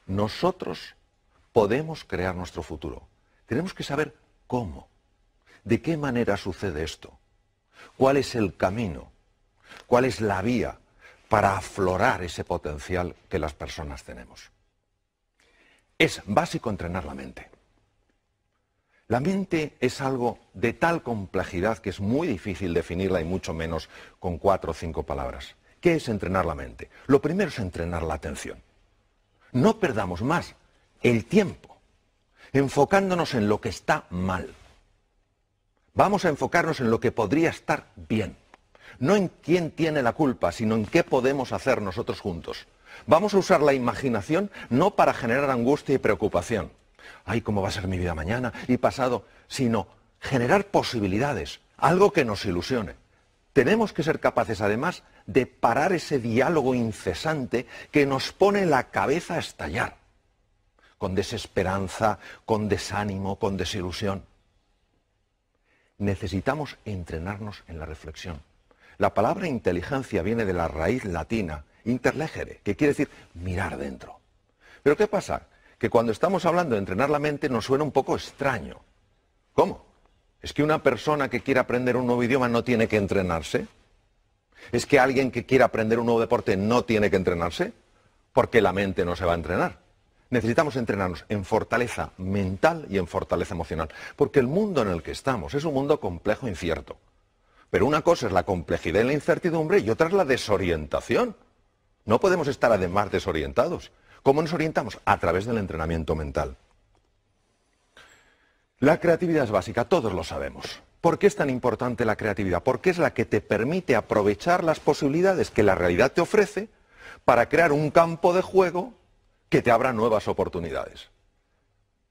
Nosotros podemos crear nuestro futuro. Tenemos que saber cómo, de qué manera sucede esto, cuál es el camino, cuál es la vía para aflorar ese potencial que las personas tenemos. Es básico entrenar la mente. La mente es algo de tal complejidad que es muy difícil definirla y mucho menos con 4 o 5 palabras. ¿Qué es entrenar la mente? Lo primero es entrenar la atención. No perdamos más el tiempo enfocándonos en lo que está mal. Vamos a enfocarnos en lo que podría estar bien. No en quién tiene la culpa, sino en qué podemos hacer nosotros juntos. Vamos a usar la imaginación no para generar angustia y preocupación. Ay, ¿cómo va a ser mi vida mañana y pasado? Sino generar posibilidades, algo que nos ilusione. Tenemos que ser capaces, además, de parar ese diálogo incesante que nos pone la cabeza a estallar, con desesperanza, con desánimo, con desilusión. Necesitamos entrenarnos en la reflexión. La palabra inteligencia viene de la raíz latina, interlegere, que quiere decir mirar dentro. Pero ¿qué pasa? Que cuando estamos hablando de entrenar la mente nos suena un poco extraño. ¿Cómo? ¿Es que una persona que quiere aprender un nuevo idioma no tiene que entrenarse? ¿Es que alguien que quiere aprender un nuevo deporte no tiene que entrenarse? Porque la mente no se va a entrenar. Necesitamos entrenarnos en fortaleza mental y en fortaleza emocional. Porque el mundo en el que estamos es un mundo complejo e incierto. Pero una cosa es la complejidad y la incertidumbre y otra es la desorientación. No podemos estar además desorientados. ¿Cómo nos orientamos? A través del entrenamiento mental. La creatividad es básica, todos lo sabemos. ¿Por qué es tan importante la creatividad? Porque es la que te permite aprovechar las posibilidades que la realidad te ofrece para crear un campo de juego que te abra nuevas oportunidades.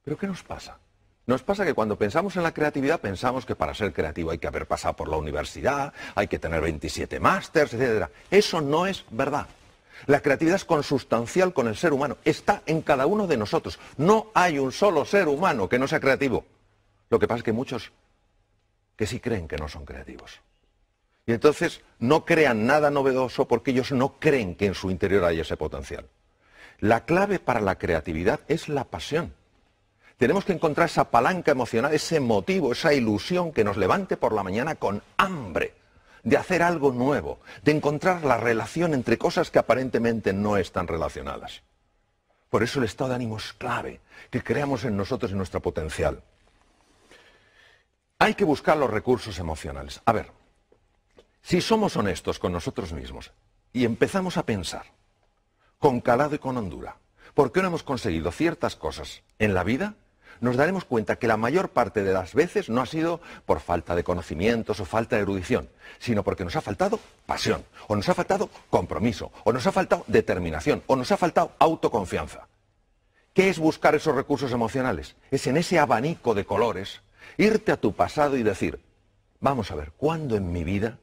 ¿Pero qué nos pasa? Nos pasa que cuando pensamos en la creatividad pensamos que para ser creativo hay que haber pasado por la universidad, hay que tener 27 másters, etc. Eso no es verdad. La creatividad es consustancial con el ser humano, está en cada uno de nosotros. No hay un solo ser humano que no sea creativo. Lo que pasa es que muchos que sí creen que no son creativos. Y entonces no crean nada novedoso porque ellos no creen que en su interior hay ese potencial. La clave para la creatividad es la pasión. Tenemos que encontrar esa palanca emocional, ese motivo, esa ilusión que nos levante por la mañana con hambre de hacer algo nuevo, de encontrar la relación entre cosas que aparentemente no están relacionadas. Por eso el estado de ánimo es clave, que creamos en nosotros y nuestro potencial. Hay que buscar los recursos emocionales. A ver, si somos honestos con nosotros mismos y empezamos a pensar con calado y con hondura, ¿por qué no hemos conseguido ciertas cosas en la vida? Nos daremos cuenta que la mayor parte de las veces no ha sido por falta de conocimientos o falta de erudición, sino porque nos ha faltado pasión, o nos ha faltado compromiso, o nos ha faltado determinación, o nos ha faltado autoconfianza. ¿Qué es buscar esos recursos emocionales? Es en ese abanico de colores irte a tu pasado y decir, vamos a ver, ¿cuándo en mi vida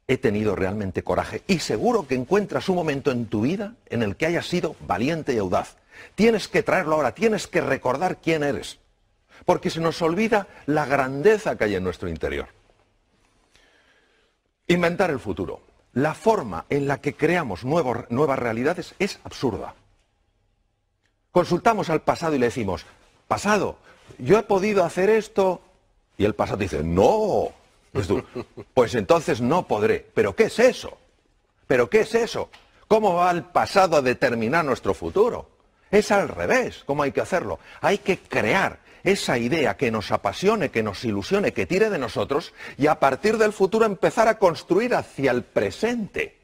he tenido realmente coraje? Y seguro que encuentras un momento en tu vida en el que hayas sido valiente y audaz. Tienes que traerlo ahora, tienes que recordar quién eres, porque se nos olvida la grandeza que hay en nuestro interior. Inventar el futuro. La forma en la que creamos nuevas realidades es absurda. Consultamos al pasado y le decimos, pasado, yo he podido hacer esto, y el pasado dice, no, pues entonces no podré. ¿Pero qué es eso? ¿Pero qué es eso? ¿Cómo va el pasado a determinar nuestro futuro? Es al revés, ¿cómo hay que hacerlo? Hay que crear esa idea que nos apasione, que nos ilusione, que tire de nosotros y a partir del futuro empezar a construir hacia el presente.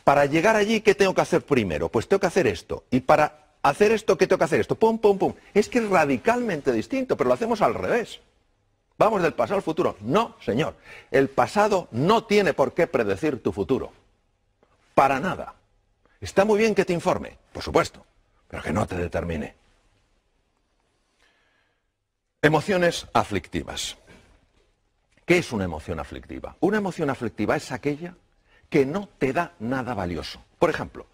Para llegar allí, ¿qué tengo que hacer primero? Pues tengo que hacer esto. Y para hacer esto, ¿qué tengo que hacer esto? Pum, pum, pum. Es que es radicalmente distinto, pero lo hacemos al revés. ¿Vamos del pasado al futuro? No, señor. El pasado no tiene por qué predecir tu futuro. Para nada. Está muy bien que te informe, por supuesto, pero que no te determine. Emociones aflictivas. ¿Qué es una emoción aflictiva? Una emoción aflictiva es aquella que no te da nada valioso. Por ejemplo,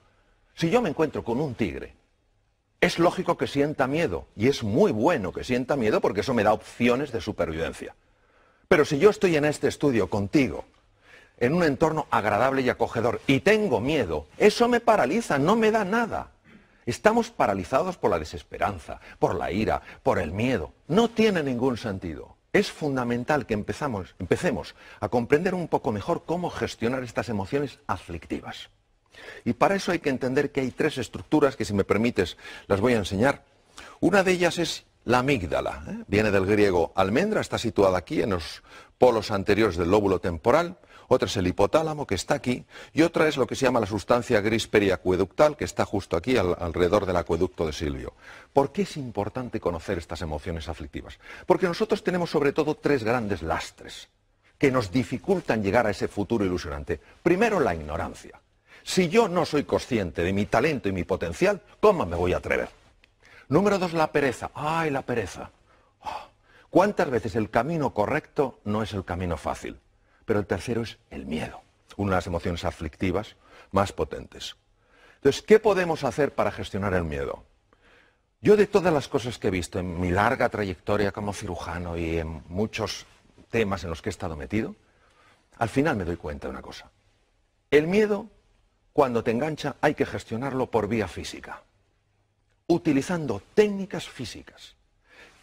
si yo me encuentro con un tigre, es lógico que sienta miedo, y es muy bueno que sienta miedo porque eso me da opciones de supervivencia. Pero si yo estoy en este estudio contigo, en un entorno agradable y acogedor, y tengo miedo, eso me paraliza, no me da nada. Estamos paralizados por la desesperanza, por la ira, por el miedo. No tiene ningún sentido. Es fundamental que empecemos a comprender un poco mejor cómo gestionar estas emociones aflictivas. Y para eso hay que entender que hay tres estructuras que, si me permites, las voy a enseñar. Una de ellas es la amígdala, viene del griego almendra, está situada aquí en los polos anteriores del lóbulo temporal. Otra es el hipotálamo, que está aquí, y otra es lo que se llama la sustancia gris periacueductal, que está justo aquí, alrededor del acueducto de Silvio. ¿Por qué es importante conocer estas emociones aflictivas? Porque nosotros tenemos sobre todo tres grandes lastres que nos dificultan llegar a ese futuro ilusionante. Primero, la ignorancia. Si yo no soy consciente de mi talento y mi potencial, ¿cómo me voy a atrever? Número dos, la pereza. ¡Ay, la pereza! ¿Cuántas veces el camino correcto no es el camino fácil? Pero el tercero es el miedo, una de las emociones aflictivas más potentes. Entonces, ¿qué podemos hacer para gestionar el miedo? Yo, de todas las cosas que he visto en mi larga trayectoria como cirujano y en muchos temas en los que he estado metido, al final me doy cuenta de una cosa. El miedo, cuando te engancha, hay que gestionarlo por vía física, utilizando técnicas físicas.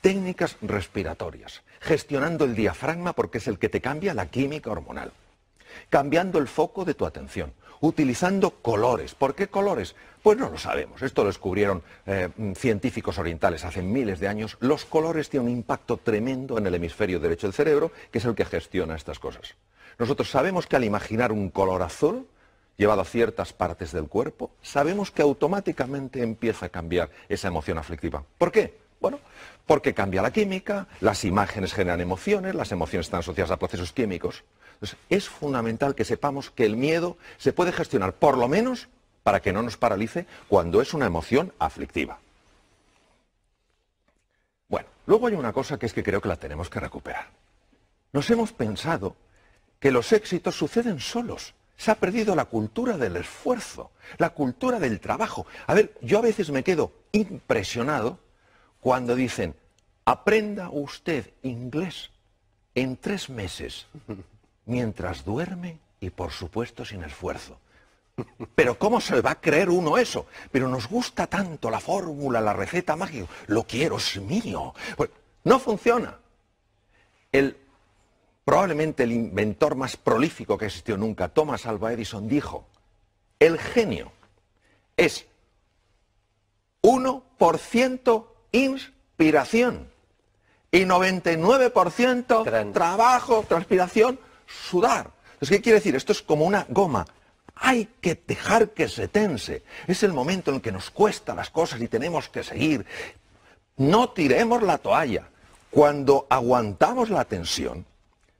Técnicas respiratorias, gestionando el diafragma porque es el que te cambia la química hormonal, cambiando el foco de tu atención, utilizando colores. ¿Por qué colores? Pues no lo sabemos, esto lo descubrieron científicos orientales hace miles de años. Los colores tienen un impacto tremendo en el hemisferio derecho del cerebro, que es el que gestiona estas cosas. Nosotros sabemos que al imaginar un color azul llevado a ciertas partes del cuerpo, sabemos que automáticamente empieza a cambiar esa emoción aflictiva. ¿Por qué? Bueno, porque cambia la química, las imágenes generan emociones, las emociones están asociadas a procesos químicos. Entonces, es fundamental que sepamos que el miedo se puede gestionar, por lo menos, para que no nos paralice cuando es una emoción aflictiva. Bueno, luego hay una cosa que es que creo que la tenemos que recuperar. Nos hemos pensado que los éxitos suceden solos. Se ha perdido la cultura del esfuerzo, la cultura del trabajo. A ver, yo a veces me quedo impresionado cuando dicen, aprenda usted inglés en 3 meses, mientras duerme y por supuesto sin esfuerzo. Pero ¿cómo se va a creer uno eso? Pero nos gusta tanto la fórmula, la receta mágica, lo quiero, es mío. Pues no funciona. Probablemente el inventor más prolífico que existió nunca, Thomas Alva Edison, dijo, el genio es 1% inspiración y 99% trabajo, transpiración, sudar. Entonces, ¿qué quiere decir? Esto es como una goma. Hay que dejar que se tense. Es el momento en el que nos cuesta las cosas y tenemos que seguir. No tiremos la toalla. Cuando aguantamos la tensión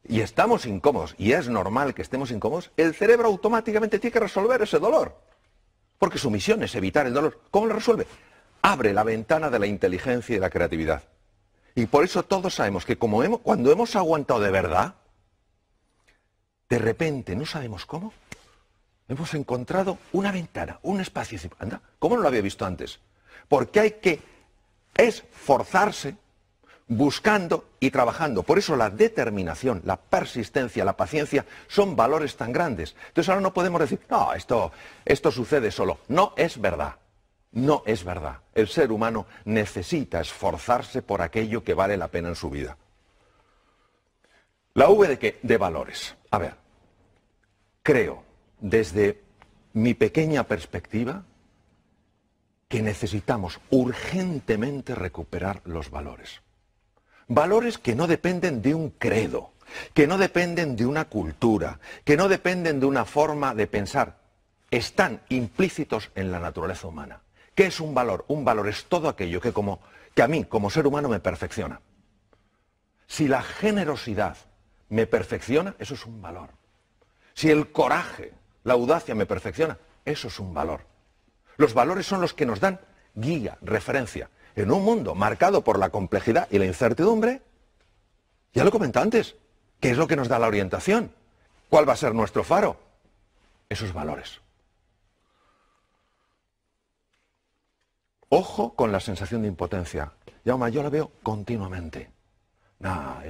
y estamos incómodos, y es normal que estemos incómodos, el cerebro automáticamente tiene que resolver ese dolor. Porque su misión es evitar el dolor. ¿Cómo lo resuelve? Abre la ventana de la inteligencia y de la creatividad. Y por eso todos sabemos que cuando hemos aguantado de verdad, de repente, no sabemos cómo, hemos encontrado una ventana, un espacio. Anda, ¿cómo no lo había visto antes? Porque hay que esforzarse buscando y trabajando. Por eso la determinación, la persistencia, la paciencia son valores tan grandes. Entonces ahora no podemos decir, no, esto sucede solo. No es verdad. No es verdad. El ser humano necesita esforzarse por aquello que vale la pena en su vida. ¿La V de qué? De valores. A ver, creo, desde mi pequeña perspectiva, que necesitamos urgentemente recuperar los valores. Valores que no dependen de un credo, que no dependen de una cultura, que no dependen de una forma de pensar. Están implícitos en la naturaleza humana. ¿Qué es un valor? Un valor es todo aquello que a mí, como ser humano, me perfecciona. Si la generosidad me perfecciona, eso es un valor. Si el coraje, la audacia me perfecciona, eso es un valor. Los valores son los que nos dan guía, referencia. En un mundo marcado por la complejidad y la incertidumbre, ya lo he comentado antes, ¿qué es lo que nos da la orientación? ¿Cuál va a ser nuestro faro? Esos valores. Ojo con la sensación de impotencia. Jaume, yo la veo continuamente. No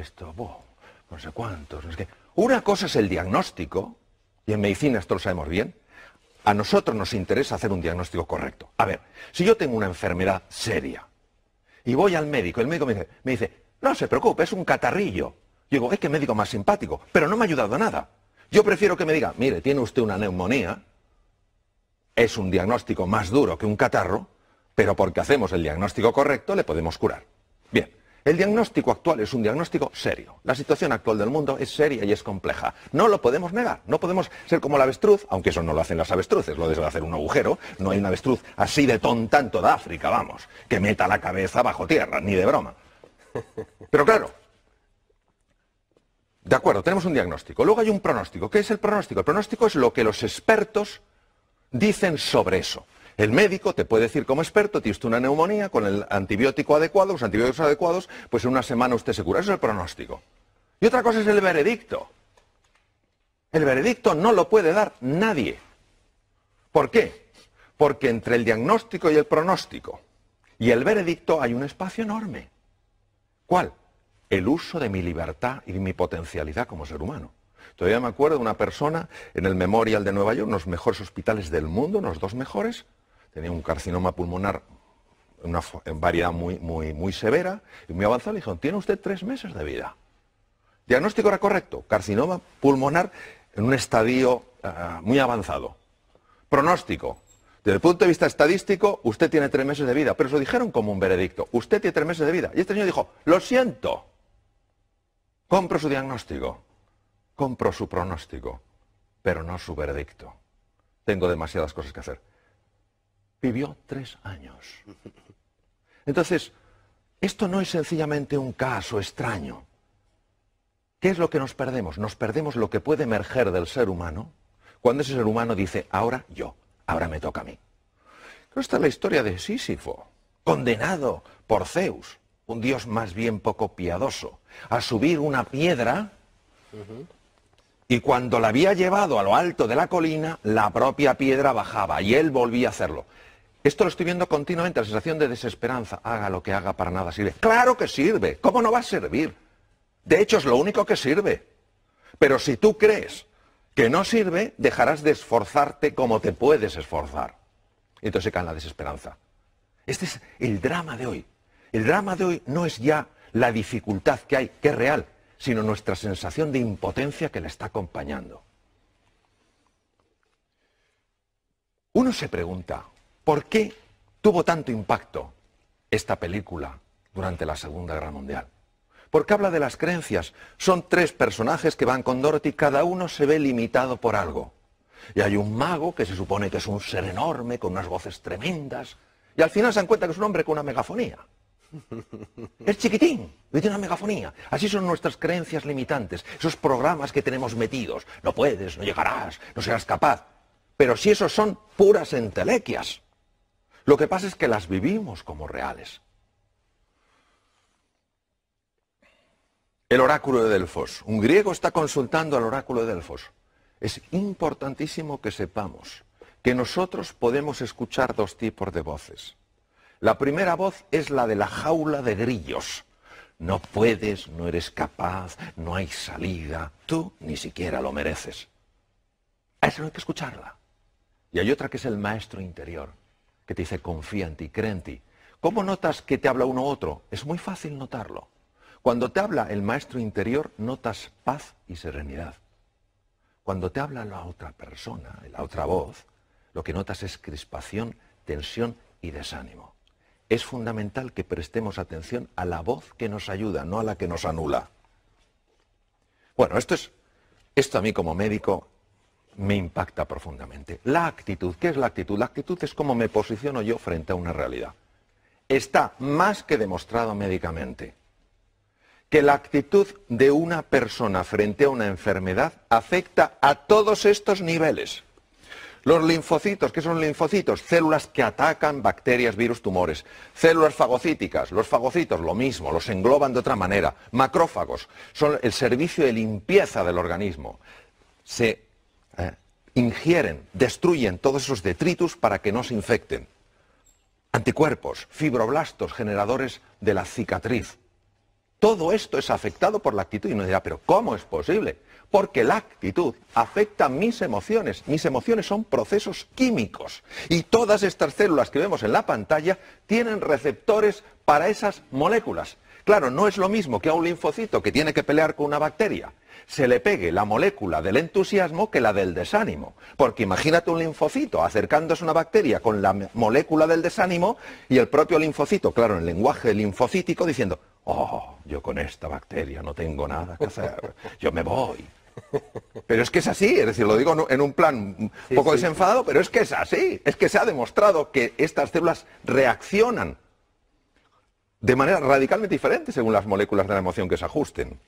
sé cuántos, no sé qué. Una cosa es el diagnóstico, y en medicina esto lo sabemos bien. A nosotros nos interesa hacer un diagnóstico correcto. A ver, si yo tengo una enfermedad seria y voy al médico, el médico me dice, no se preocupe, es un catarrillo. Yo digo, qué médico más simpático, pero no me ha ayudado a nada. Yo prefiero que me diga, mire, tiene usted una neumonía, es un diagnóstico más duro que un catarro, pero porque hacemos el diagnóstico correcto le podemos curar. Bien, el diagnóstico actual es un diagnóstico serio. La situación actual del mundo es seria y es compleja. No lo podemos negar, no podemos ser como el avestruz, aunque eso no lo hacen las avestruces, lo de hacer un agujero. No hay un avestruz así de tonta en toda África, vamos, que meta la cabeza bajo tierra, ni de broma. Pero claro, de acuerdo, tenemos un diagnóstico. Luego hay un pronóstico. ¿Qué es el pronóstico? El pronóstico es lo que los expertos dicen sobre eso. El médico te puede decir como experto, tiene usted una neumonía, con el antibiótico adecuado, los antibióticos adecuados, pues en una semana usted se cura. Eso es el pronóstico. Y otra cosa es el veredicto. El veredicto no lo puede dar nadie. ¿Por qué? Porque entre el diagnóstico y el pronóstico y el veredicto hay un espacio enorme. ¿Cuál? El uso de mi libertad y de mi potencialidad como ser humano. Todavía me acuerdo de una persona en el Memorial de Nueva York, uno de los mejores hospitales del mundo, unos 2 mejores, tenía un carcinoma pulmonar en variedad muy severa y muy avanzada. Le dijeron, tiene usted 3 meses de vida. Diagnóstico era correcto, carcinoma pulmonar en un estadio muy avanzado. Pronóstico, desde el punto de vista estadístico, usted tiene 3 meses de vida, pero se lo dijeron como un veredicto, usted tiene 3 meses de vida. Y este señor dijo, lo siento, compro su diagnóstico, compro su pronóstico, pero no su veredicto. Tengo demasiadas cosas que hacer. Vivió 3 años. Entonces, esto no es sencillamente un caso extraño. ¿Qué es lo que nos perdemos? Nos perdemos lo que puede emerger del ser humano cuando ese ser humano dice, ahora yo, ahora me toca a mí. Esta es la historia de Sísifo, condenado por Zeus, un dios más bien poco piadoso, a subir una piedra. Y cuando la había llevado a lo alto de la colina, la propia piedra bajaba y él volvía a hacerlo. Esto lo estoy viendo continuamente, la sensación de desesperanza. Haga lo que haga, para nada sirve. ¡Claro que sirve! ¿Cómo no va a servir? De hecho, es lo único que sirve. Pero si tú crees que no sirve, dejarás de esforzarte como te puedes esforzar. Y entonces se cae en la desesperanza. Este es el drama de hoy. El drama de hoy no es ya la dificultad que hay, que es real, sino nuestra sensación de impotencia que le está acompañando. Uno se pregunta, ¿por qué tuvo tanto impacto esta película durante la Segunda Guerra Mundial? Porque habla de las creencias. Son 3 personajes que van con Dorothy, cada uno se ve limitado por algo. Y hay un mago que se supone que es un ser enorme, con unas voces tremendas, y al final se dan cuenta que es un hombre con una megafonía. Es chiquitín y tiene una megafonía. Así son nuestras creencias limitantes, esos programas que tenemos metidos. No puedes, no llegarás, no serás capaz. Pero si esos son puras entelequias. Lo que pasa es que las vivimos como reales. El oráculo de Delfos. Un griego está consultando al oráculo de Delfos. Es importantísimo que sepamos que nosotros podemos escuchar 2 tipos de voces. La primera voz es la de la jaula de grillos. No puedes, no eres capaz, no hay salida, tú ni siquiera lo mereces. A eso no hay que escucharla. Y hay otra que es el maestro interior, que te dice confía en ti, cree en ti. ¿Cómo notas que te habla uno u otro? Es muy fácil notarlo. Cuando te habla el maestro interior, notas paz y serenidad. Cuando te habla la otra persona, la otra voz, lo que notas es crispación, tensión y desánimo. Es fundamental que prestemos atención a la voz que nos ayuda, no a la que nos anula. Bueno, esto a mí como médico me impacta profundamente. La actitud, ¿qué es la actitud? La actitud es cómo me posiciono yo frente a una realidad. Está más que demostrado médicamente que la actitud de una persona frente a una enfermedad afecta a todos estos niveles. Los linfocitos, ¿qué son linfocitos? Células que atacan bacterias, virus, tumores. Células fagocíticas, los fagocitos, lo mismo, los engloban de otra manera. Macrófagos, son el servicio de limpieza del organismo. Se ingieren, destruyen todos esos detritus para que no se infecten. Anticuerpos, fibroblastos, generadores de la cicatriz. Todo esto es afectado por la actitud y uno dirá, ¿pero cómo es posible? Porque la actitud afecta mis emociones. Mis emociones son procesos químicos. Y todas estas células que vemos en la pantalla tienen receptores para esas moléculas. Claro, no es lo mismo que a un linfocito que tiene que pelear con una bacteria se le pegue la molécula del entusiasmo que la del desánimo. Porque imagínate un linfocito acercándose a una bacteria con la molécula del desánimo y el propio linfocito, claro, en el lenguaje linfocítico, diciendo, oh, yo con esta bacteria no tengo nada que hacer, yo me voy. Pero es que es así, es decir, lo digo en un plan un poco desenfadado, pero es que es así. Es que se ha demostrado que estas células reaccionan de manera radicalmente diferente según las moléculas de la emoción que se ajusten.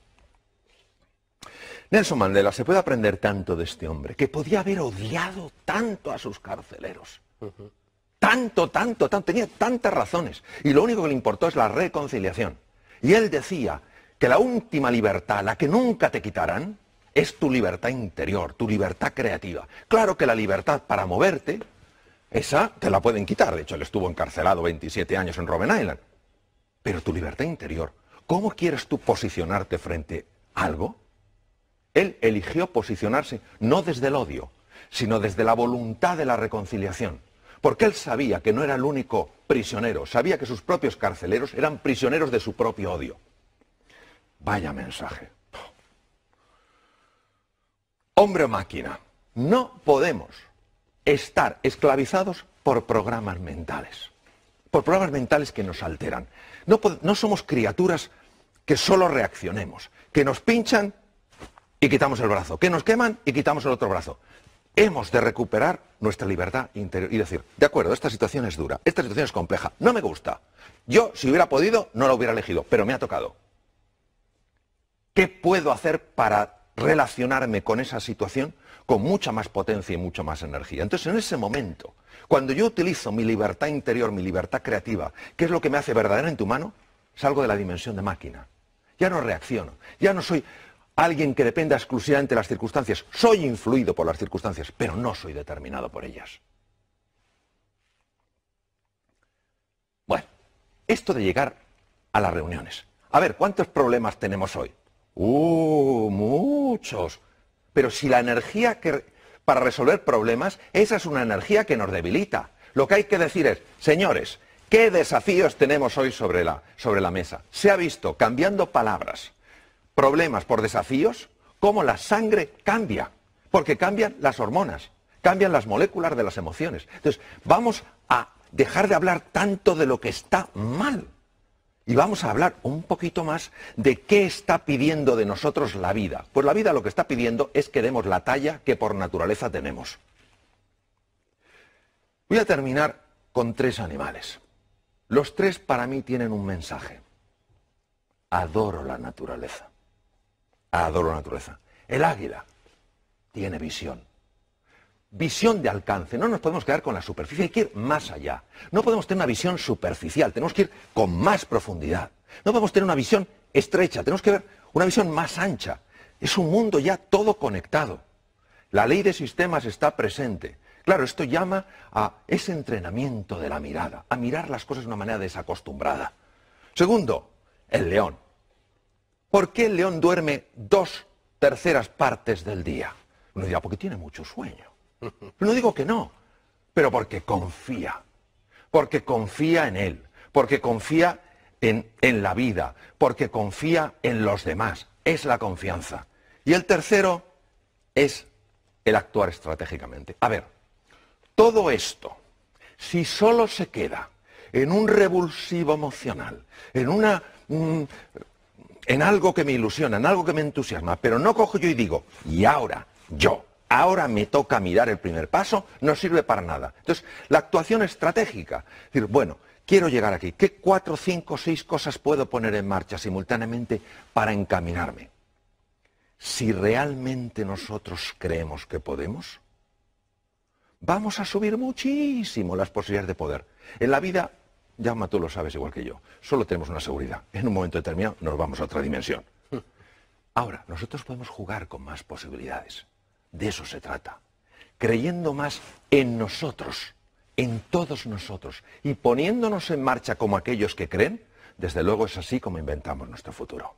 Nelson Mandela, se puede aprender tanto de este hombre, que podía haber odiado tanto a sus carceleros. Tanto, tenía tantas razones. Y lo único que le importó es la reconciliación. Y él decía que la última libertad, la que nunca te quitarán, es tu libertad interior, tu libertad creativa. Claro que la libertad para moverte, esa te la pueden quitar. De hecho, él estuvo encarcelado 27 años en Robben Island. Pero tu libertad interior, ¿cómo quieres tú posicionarte frente a algo? Él eligió posicionarse no desde el odio, sino desde la voluntad de la reconciliación. Porque él sabía que no era el único prisionero, sabía que sus propios carceleros eran prisioneros de su propio odio. Vaya mensaje. Hombre o máquina, no podemos estar esclavizados por programas mentales. Por programas mentales que nos alteran. No somos criaturas que solo reaccionemos, que nos pinchan y quitamos el brazo, que nos queman y quitamos el otro brazo. Hemos de recuperar nuestra libertad interior y decir, de acuerdo, esta situación es dura, esta situación es compleja, no me gusta. Yo, si hubiera podido, no la hubiera elegido, pero me ha tocado. ¿Qué puedo hacer para relacionarme con esa situación con mucha más potencia y mucha más energía? Entonces, en ese momento, cuando yo utilizo mi libertad interior, mi libertad creativa, ¿qué es lo que me hace verdaderamente humano? Salgo de la dimensión de máquina. Ya no reacciono, ya no soy alguien que dependa exclusivamente de las circunstancias. Soy influido por las circunstancias, pero no soy determinado por ellas. Bueno, esto de llegar a las reuniones. A ver, ¿cuántos problemas tenemos hoy? Muchos. Pero si la energía para resolver problemas, esa es una energía que nos debilita. Lo que hay que decir es, señores, ¿qué desafíos tenemos hoy sobre la mesa? Se ha visto, cambiando palabras, problemas por desafíos, cómo la sangre cambia, porque cambian las hormonas, cambian las moléculas de las emociones. Entonces, vamos a dejar de hablar tanto de lo que está mal y vamos a hablar un poquito más de qué está pidiendo de nosotros la vida. Pues la vida lo que está pidiendo es que demos la talla que por naturaleza tenemos. Voy a terminar con 3 animales. Los 3 para mí tienen un mensaje. Adoro la naturaleza. Adoro la naturaleza. El águila tiene visión. Visión de alcance. No nos podemos quedar con la superficie, hay que ir más allá. No podemos tener una visión superficial, tenemos que ir con más profundidad. No podemos tener una visión estrecha, tenemos que ver una visión más ancha. Es un mundo ya todo conectado. La ley de sistemas está presente. Claro, esto llama a ese entrenamiento de la mirada, a mirar las cosas de una manera desacostumbrada. Segundo, el león. ¿Por qué el león duerme 2/3 partes del día? Uno dirá, porque tiene mucho sueño. No digo que no, pero porque confía en él, porque confía en la vida, porque confía en los demás. Es la confianza. Y el tercero es el actuar estratégicamente. A ver, todo esto, si solo se queda en un revulsivo emocional, en algo que me ilusiona, en algo que me entusiasma, pero no cojo yo y digo, y ahora me toca mirar el primer paso, no sirve para nada. Entonces, la actuación estratégica, es decir, bueno, quiero llegar aquí, ¿qué 4, 5, 6 cosas puedo poner en marcha simultáneamente para encaminarme? Si realmente nosotros creemos que podemos, vamos a subir muchísimo las posibilidades de poder. En la vida, Jaume, tú lo sabes igual que yo, solo tenemos una seguridad. En un momento determinado nos vamos a otra dimensión. Ahora, nosotros podemos jugar con más posibilidades. De eso se trata. Creyendo más en nosotros, en todos nosotros, y poniéndonos en marcha como aquellos que creen, desde luego es así como inventamos nuestro futuro.